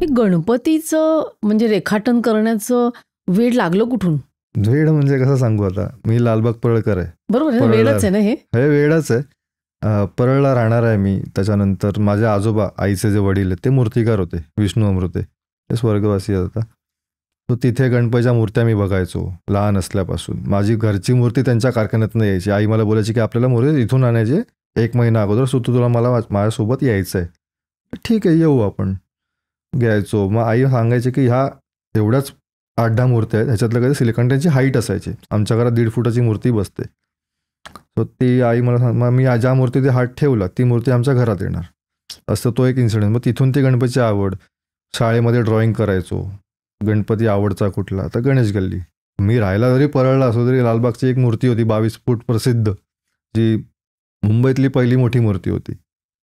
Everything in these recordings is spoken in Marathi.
हे गणपतीचं म्हणजे रेखाटन करण्याचं वेड लागलं कुठून? वेड म्हणजे कसं सांगू आता, मी लालबाग परळकर आहे. बरोबर आहे, वेडच आहे ना हे. वेडच आहे. परळला राहणार आहे मी. त्याच्यानंतर माझे आजोबा, आईचे जे वडील आहेत ते मूर्तिकार होते, विष्णू अमृते, ते स्वर्गवासी आहेत आता. तो तिथे गणपतीच्या मूर्त्या मी बघायचो लहान असल्यापासून. माझी घरची मूर्ती त्यांच्या कारखान्यातनं यायची. आई मला बोलायची की आपल्याला मूर्ती इथून आणायचे 1 महिना अगोदर, सो तुला माझ्यासोबत यायचं आहे. ठीक आहे, येऊ आपण. घ्यायचो. मग आई सांगायची की ह्या एवढ्याच 8-10 मूर्त्या आहेत, ह्याच्यातलं कधी सिलिकॉनची हाईट असायची. आमच्या घरात 1.5 फुटाची मूर्ती बसते. सो ती आई मला मग मी ज्या मूर्ती हात ठेवला ती मूर्ती आमच्या घरात येणार, असं तो एक इन्सिडेंट. मग तिथून ती गणपतीची आवड. शाळेमध्ये ड्रॉइंग करायचो. गणपती आवडचा कुठला, तर गणेश गल्ली. मी राहायला जरी परळला असो तरी लालबागची एक मूर्ती होती 22 फूट प्रसिद्ध, जी मुंबईतली पहिली मोठी मूर्ती होती.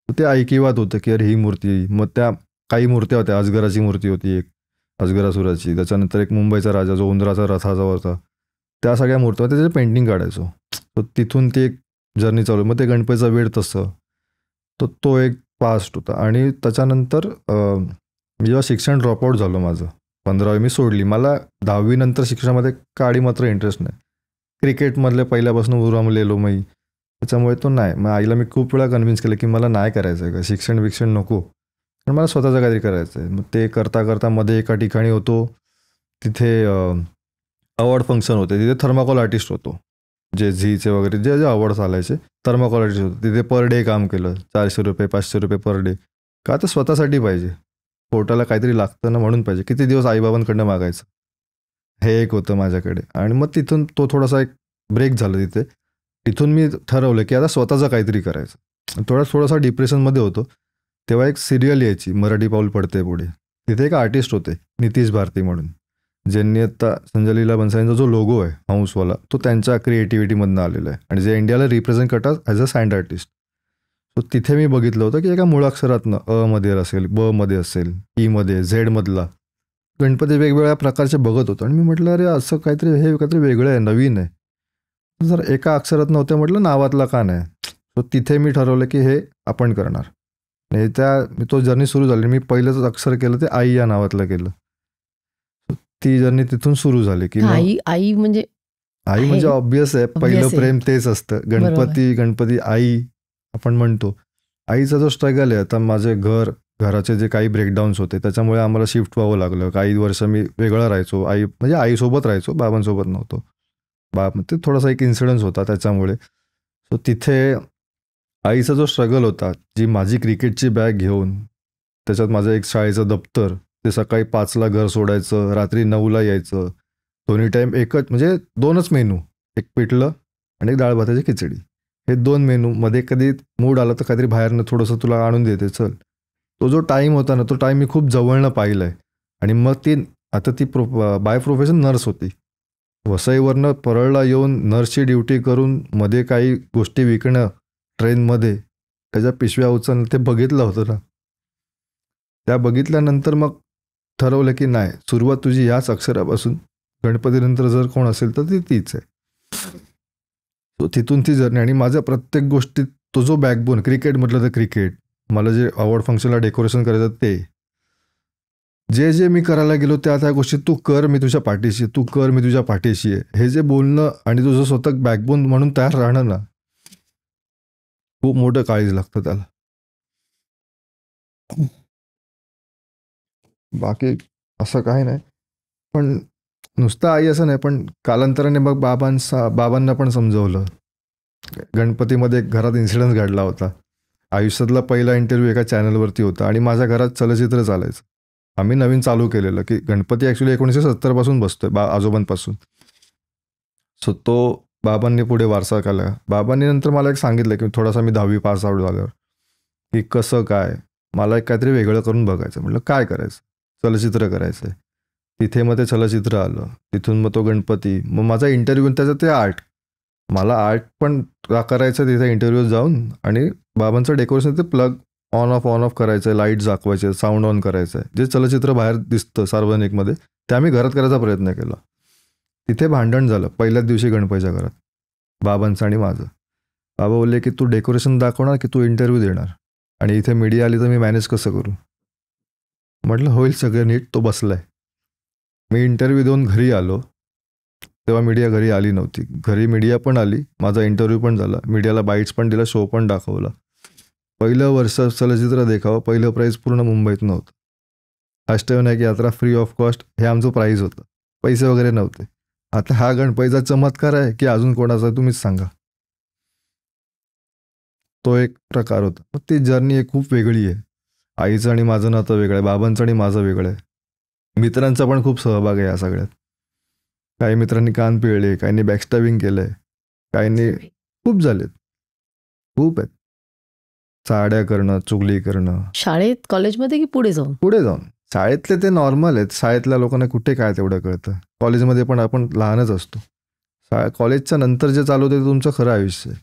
ते ऐकिवात होतं की अरे ही मूर्ती. मग त्या काही मूर्त्या होत्या. अजगराची मूर्ती होती एक, अजगरासुराची. त्याच्यानंतर एक मुंबईचा राजा जो उंदराचा रथाचा, त्या सगळ्या मूर्त्या त्याचे पेंटिंग काढायचो. तर तिथून ती एक जर्नी चालू. मग ते गणपतीचा वेळ तसं तो एक पास्ट होता. आणि त्याच्यानंतर जेव्हा शिक्षण ड्रॉपआउट झालं माझं, 15वी मी सोडली. मला 10वी नंतर शिक्षणामध्ये काडी मात्र इंटरेस्ट नाही. क्रिकेटमधले पहिल्यापासून उरमलेलो मी, त्याच्यामुळे तो नाही. मग आईला मी खूप वेळा कन्व्हिन्स केलं की मला नाही करायचं आहे का, शिक्षण नको, पण मला स्वतःचं काहीतरी करायचं आहे. मग ते करता करता मध्ये एका ठिकाणी होतो, तिथे अवॉर्ड फंक्शन होते. तिथे थर्माकोल आर्टिस्ट होतो, जे झीचे वगैरे जे जे अवॉर्ड चालायचे, थर्माकोल आर्टिस्ट होते. तिथे पर डे काम केलं. 400 रुपये 500 रुपये पर डे. का तर स्वतःसाठी पाहिजे, पोटाला काहीतरी लागतं ना, म्हणून पाहिजे. किती दिवस आईबाबांकडनं मागायचं, हे एक होतं माझ्याकडे. आणि मग तिथून तो थोडासा एक ब्रेक झाला तिथे. तिथून मी ठरवलं की आता स्वतःचं काहीतरी करायचं. थोडासा डिप्रेशनमध्ये होतो तेव्हा एक सिरियल यायची, मराठी पाऊल पडते पुढे. तिथे एक आर्टिस्ट होते नितीश भारती म्हणून, ज्यांनी आता संजय लीला भंसाळींचा जो लोगो आहे हाऊसवाला, तो त्यांच्या क्रिएटिव्हिटीमधनं आलेला आहे. आणि जे इंडियाला रिप्रेझेंट करतात as a sand artist. So तिथे मी बघितलं होतं की एका मुळाक्षरातनं अ मध्ये असेल, ब मध्ये असेल, ई मध्ये, झेड मधला गणपती वेगवेगळ्या प्रकारचे बघत होतो. आणि मी म्हटलं अरे असं काहीतरी वेगळं आहे, नवीन आहे. जर एका अक्षरात नव्हतं, म्हटलं नावातला का नाही. सो तिथे मी ठरवलं की हे आपण करणार. आणि तो जर्नी सुरू झाली. मी पहिलंच अक्षर केलं ते आई या नावातलं केलं. ती जर्नी तिथून सुरू झाली की आई म्हणजे ऑब्वियस आहे, पहिलं प्रेम तेच असतं. गणपती आई आपण म्हणतो. आईचा जो स्ट्रगल आहे, आता माझे घराचे जे काही ब्रेकडाऊन्स होते त्याच्यामुळे आम्हाला शिफ्ट व्हावं लागलं. काही वर्ष मी वेगळं राहायचो. आईसोबत राहायचो, बाबांसोबत नव्हतो. ते थोडासा एक इन्सिडन्स होता त्याच्यामुळे. सो तिथे आईचा जो स्ट्रगल होता, जी माझी क्रिकेटची बॅग घेऊन, त्याच्यात माझं एक शाळेचं दप्तर, ते सकाळी 5ला घर सोडायचं, रात्री 9ला यायचं, दोन्ही टाईम एकच, म्हणजे 2च मेनू, एक पिठलं आणि एक डाळ भाताची खिचडी, हे 2 मेनू. मध्ये कधी मूड आला तर काहीतरी बाहेरनं थोडंसं तुला आणून देते चल. तो जो टाईम होता ना, तो टाईम मी खूप जवळनं पाहिलं आहे. आणि मग ती बाय प्रोफेशन नर्स होती. वसईवरनं परळला येऊन नर्सची ड्युटी करून मध्ये काही गोष्टी विकणं ट्रेनमध्ये, त्याच्या पिशव्या उचलणं, ते बघितलं होतं ना. त्या बघितल्यानंतर मग ठरवलं की नाही, सुरुवात तुझी याच अक्षरापासून, गणपतीनंतर जर कोण असेल तर ती तीच आहे. तो तिथून ती जर्नी. आणि माझ्या प्रत्येक गोष्टीत तो जो बॅकबोन, क्रिकेट म्हटलं तर क्रिकेट, मला जे अवॉर्ड फंक्शनला डेकोरेशन करायचं ते, जे मी करायला गेलो त्या गोष्टी, तू कर मी तुझ्या पाठीशी, तू कर मी तुझ्या पाठीशी आहे, हे जे बोलणं आणि तुझं स्वतः बॅकबोन म्हणून तयार राहणं ना, खूप मोठं काळीज लागतं त्याला. बाकी असं काही नाही. पण नुसतं आई असं नाही, पण कालांतराने मग बाबांना पण समजवलं. गणपतीमध्ये एक घरात इन्सिडन्स घडला होता. आयुष्यातला पहिला इंटरव्ह्यू एका चॅनलवरती होता आणि माझ्या घरात चलचित्र चालायचं. आम्ही नवीन चालू केलेलं की गणपती ॲक्च्युली 1970 पासून बसतोय, आजोबांपासून. सो तो बाबांनी पुढे वारसा केला. बाबांनी नंतर मला एक सांगितलं की थोडासा मी 10वी पास आउट झाल्यावर की कसं काय, मला एक काहीतरी वेगळं करून बघायचं. म्हटलं काय करायचं, चलचित्र करायचं आहे. तिथे मग ते चलचित्र आलं, तिथून मग तो गणपती, मग माझा इंटरव्ह्यू, त्याचं ते आर्ट, मला आर्ट पण करायचं तिथे इंटरव्ह्यू जाऊन. आणि बाबांचं डेकोरेशन ते प्लग ऑन ऑफ करायचं आहे, लाईट दाखवायचे, साऊंड ऑन करायचं आहे. जे चलचित्र बाहेर दिसतं सार्वजनिकमध्ये ते आम्ही घरात करायचा प्रयत्न केला. तिथे भांडण झालं पहिल्याच दिवशी गणपतीच्या घरात, बाबांचं आणि माझं. बाबा बोलले की तू डेकोरेशन दाखवणार की तू इंटरव्ह्यू देणार, आणि इथे मीडिया आली तर मी मॅनेज कसं करू. म्हटलं होईल सगळं नीट. तो बसलाय. मी इंटरव्ह्यू देऊन घरी आलो. तेव्हा मीडिया घरी आली नव्हती. घरी मीडिया पण आली, माझा इंटरव्ह्यू पण झाला, मीडियाला बाईट्स पण दिला, शो पण दाखवला. पहिलं वर्ष चलचित्र देखावं, पहिलं प्राईज पूर्ण मुंबईत नव्हतं. अष्टविनायक यात्रा फ्री ऑफ कॉस्ट हे आमचं प्राईज होतं. पैसे वगैरे नव्हते. आता हा गणपतीचा चमत्कार आहे की अजून कोणाचा तुम्हीच सांगा. तो एक प्रकार होता. मग ती जर्नी खूप वेगळी आहे. आईचं आणि माझं नातं वेगळं आहे, बाबांचं आणि माझं वेगळं आहे. मित्रांचा पण खूप सहभाग आहे या सगळ्यात. काही मित्रांनी कान पिळले, काहींनी बॅकस्टॅबिंग केलंय, काहींनी खूप झालेत, खूप आहेत. चाड्या करणं, चुगली करणं. शाळेत, कॉलेजमध्ये की पुढे जाऊन? पुढे जाऊन. शाळेतले ते नॉर्मल आहेत. शाळेतल्या लोकांना कुठे काय तेवढं कळतं. कॉलेजमध्ये पण आपण लहानच असतो. कॉलेजच्या नंतर जे चालू होते ते तुमचं खरं आयुष्य आहे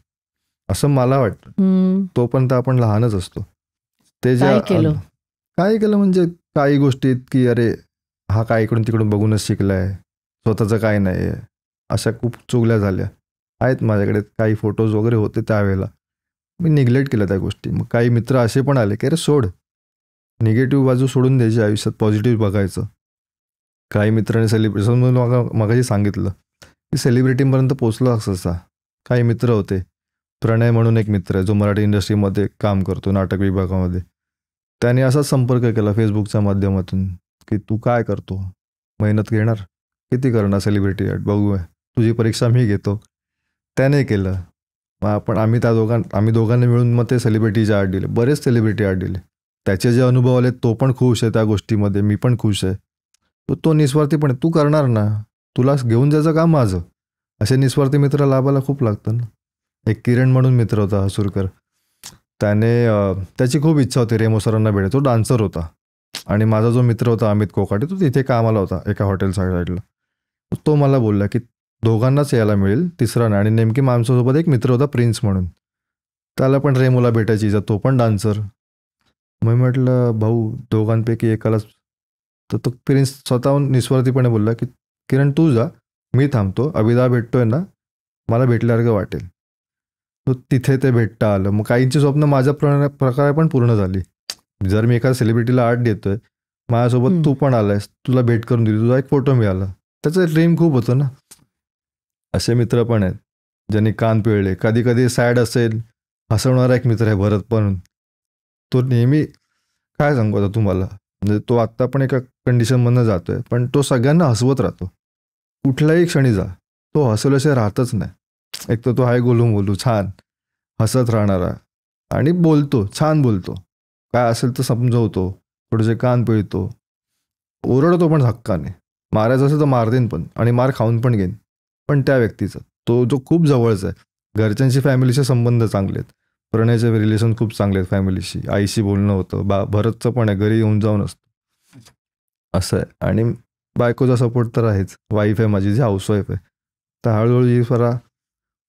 असं मला वाटतं. तोपर्यंत आपण लहानच असतो. ते जे काय केलं म्हणजे काही गोष्टीत की अरे हा काय इकडून तिकडून बघूनच शिकलाय, स्वतःचं काय नाही आहे, अशा खूप चुगल्या झाल्या आहेत. माझ्याकडे काही फोटोज वगैरे होते त्यावेळेला. मी निग्लेक्ट केलं त्या गोष्टी. मग काही मित्र असे पण आले की अरे सोड, निगेटिव्ह बाजू सोडून द्यायची आयुष्यात, पॉझिटिव्ह बघायचं. काही मित्रांनी सेलिब्रेशन मगाशी सांगितलं की सेलिब्रिटीपर्यंत पोचलो असा. काही मित्र होते. प्रणय म्हणून एक मित्र आहे जो मराठी इंडस्ट्रीमध्ये काम करतो, नाटक विभागामध्ये. त्याने असाच संपर्क केला फेसबुकच्या माध्यमातून की तू काय करतो, मेहनत घेणार, किती करणार सेलिब्रिटी आर्ट, बघूया, तुझी परीक्षा मी घेतो. त्याने केलं. मग आम्ही दोघांनी मिळून मग ते सेलिब्रिटीचे आर्ट दिले, बरेच सेलिब्रिटी आर्ट दिले. त्याचे जे अनुभव आले तो पण खुश आहे त्या गोष्टीमध्ये, मी पण खुश आहे. तो निस्वार्थीपणे तू करणार ना, तुला घेऊन जायचं काम माझं. असे निस्वार्थी मित्र लाभायला खूप लागतं ना. एक किरण म्हणून मित्र होता हसूरकर, त्याची खूप इच्छा होती रेमो सरांना भेटायला. तो डान्सर होता. आणि माझा जो मित्र होता अमित कोकाटे, तो तिथे कामाला होता एका हॉटेल साईडला. तो मला बोलला की दोघांनाच यायला मिळेल, तिसरा नाही. आणि नेमकी आमच्यासोबत एक मित्र होता प्रिन्स म्हणून, त्याला पण रेमोला भेटायची इच्छा, तो पण डान्सर. मग म्हटलं भाऊ दोघांपैकी एकालाच. तर तो प्रिन्स स्वतःहून निस्वार्थीपणे बोलला की किरण तू जा, मी थांबतो, अभिदा भेटतोय ना, मला भेटल्यासारखं वाटेल. तो तिथे ते भेटता आलं. मग काहींची स्वप्न माझ्या प्रकारे पण पूर्ण झाली. जर मी एका सेलिब्रिटीला आर्ट देतोय, माझ्यासोबत तू पण आलायस, तुला भेट करून दिली, तुझा एक फोटो मिळाला, त्याचं ड्रीम खूप होतं ना. असे मित्र पण आहेत ज्यांनी कान पिळले. कधी कधी सॅड असेल, हसवणारा एक मित्र आहे भरत पण. तो नेहमी, काय सांगू आता तुम्हाला, म्हणजे तो आत्ता पण एका कंडिशनमधनं जातोय, पण तो सगळ्यांना हसवत राहतो. कुठल्याही क्षणी जा, तो हसवल्याशिवाय राहतच नाही. एक तर तो आहे बोलू छान हसत राहणारा, आणि बोलतो छान, बोलतो काय असेल तर समजवतो, थोडेसे कान पिळतो, ओरडतो पण हक्काने. मारायचं असेल तर मारदेन पण, आणि मार खाऊन पण घेईन. पण त्या व्यक्तीचा तो जो खूप जवळचा आहे. घरच्यांशी फॅमिलीचे संबंध चांगले आहेत. प्रणयचे रिलेशन खूप चांगले आहेत फॅमिलीशी. आईशी बोलणं होतं, भरतचं पण आहे, घरी येऊन जाऊन असतं असं आहे. आणि बायकोचा सपोर्ट तर आहेच. वाईफ आहे माझी जी हाऊसवाईफ आहे. तर हळूहळू ही स्वरा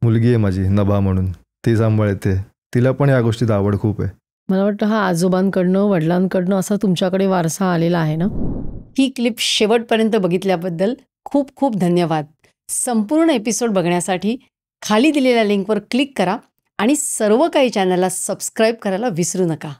मुलगी आहे माझी नभा म्हणून, ती सांभाळते. तिला पण या गोष्टीत आवड खूप आहे. मला वाटतं हा आजोबांकडनं, वडिलांकडनं असा तुमच्याकडे वारसा आलेला आहे ना. ही क्लिप शेवटपर्यंत बघितल्याबद्दल खूप खूप धन्यवाद. संपूर्ण एपिसोड बघण्यासाठी खाली दिलेल्या लिंकवर क्लिक करा आणि सर्व काही चॅनलला सबस्क्राईब करायला विसरू नका.